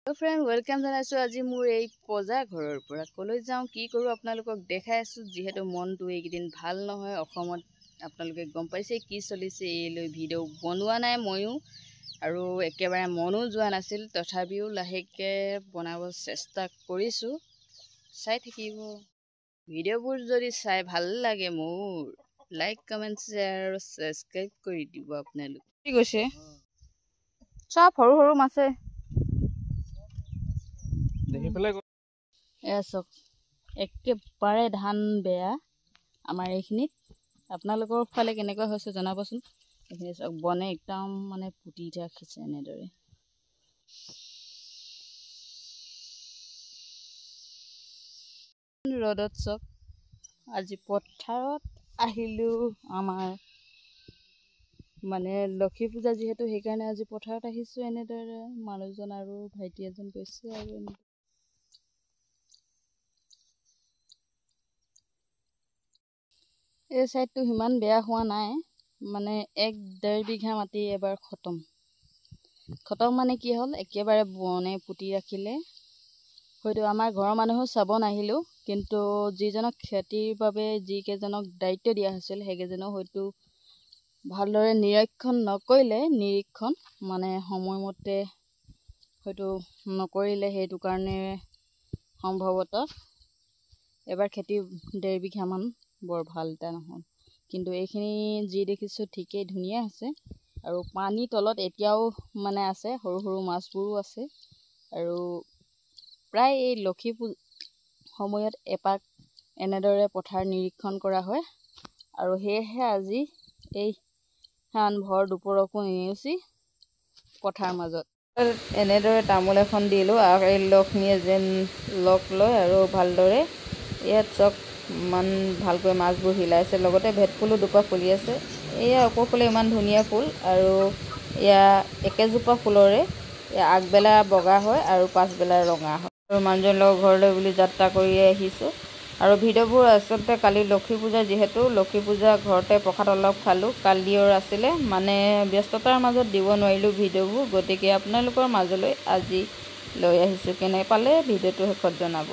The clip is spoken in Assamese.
হেল্ল' ফ্ৰেণ্ড, ৱেলকাম জনাইছোঁ আজি মোৰ এই পজা ঘৰৰ পৰা। ক'লৈ যাওঁ কি কৰোঁ আপোনালোকক দেখাই আছোঁ। যিহেতু মনটো এইকেইদিন ভাল নহয়, অসমত আপোনালোকে গম পাইছে কি চলিছে, এই লৈ ভিডিঅ' বনোৱা নাই ময়ো, আৰু একেবাৰে মনো যোৱা নাছিল। তথাপিও লাহেকৈ বনাব চেষ্টা কৰিছোঁ। চাই থাকিব ভিডিঅ'বোৰ। যদি চাই ভাল লাগে মোৰ, লাইক কমেণ্ট শ্বেয়াৰ আৰু ছাবস্ক্ৰাইব কৰি দিব আপোনালোক। কি কৈছে? চব সৰু সৰু মাছে এয়া চাওক, একেবাৰে ধান বেয়া আমাৰ এইখিনিত। আপোনালোকৰ ফালে কেনেকুৱা হৈছে জনাবচোন। এইখিনি চাওক, বনে একদম মানে পুতি ৰাখিছে এনেদৰে। ৰ'দত চাওক, আজি পথাৰত আহিলোঁ। আমাৰ মানে লক্ষী পূজা যিহেতু, সেইকাৰণে আজি পথাৰত আহিছোঁ। এনেদৰে মানুহজন আৰু ভাইটি এজন গৈছে আৰু এই চাইডটো সিমান বেয়া হোৱা নাই, মানে 1-1.5 বিঘা মাটি এবাৰ খতম মানে কি হ'ল, একেবাৰে বনে পুতি ৰাখিলে। হয়তো আমাৰ ঘৰৰ মানুহো চাব নাহিলোঁ, কিন্তু যিজনক খেতিৰ বাবে যিকেইজনক দায়িত্ব দিয়া হৈছিল, সেইকেইজনেও হয়তো ভালদৰে নিৰীক্ষণ নকৰিলে। মানে সময়মতে হয়তো নকৰিলে, সেইটো কাৰণে সম্ভৱতঃ এবাৰ খেতি 1.5 বিঘামান বৰ ভাল এটা নহ'ল। কিন্তু এইখিনি যি দেখিছোঁ ঠিকেই ধুনীয়া আছে, আৰু পানী তলত এতিয়াও মানে আছে, সৰু সৰু মাছবোৰো আছে। আৰু প্ৰায় এই লক্ষী পূজা সময়ত এপাক এনেদৰে পথাৰ নিৰীক্ষণ কৰা হয়, আৰু সেয়েহে আজি এই ভৰ দুপৰকো নেওচি পথাৰ মাজত এনেদৰে তামোল এখন দিলোঁ, আৰু এই লক্ষ্মীয়ে যেন লগ লয় আৰু ভালদৰে। ইয়াত চব ইমান ভালকৈ মাছবোৰ হিলাইছে, লগতে ভেটফুলো দুপা ফুলি আছে। এয়া ওপৰফালে ইমান ধুনীয়া ফুল, আৰু এয়া একেজোপা ফুলৰে আগবেলা বগা হয় আৰু পাছবেলা ৰঙা হয়। আৰু মানুহজনৰ লগৰ ঘৰলৈ বুলি যাত্ৰা কৰিয়ে আহিছোঁ। আৰু ভিডিঅ'বোৰ আচলতে কালি লক্ষী পূজা, যিহেতু লক্ষী পূজা ঘৰতে প্ৰসাদ অলপ খালোঁ। কালিৰ আছিলে, মানে ব্যস্ততাৰ মাজত দিব নোৱাৰিলোঁ ভিডিঅ'বোৰ, গতিকে আপোনালোকৰ মাজলৈ আজি লৈ আহিছোঁ। কেনে পালে ভিডিঅ'টো শেষত জনাব।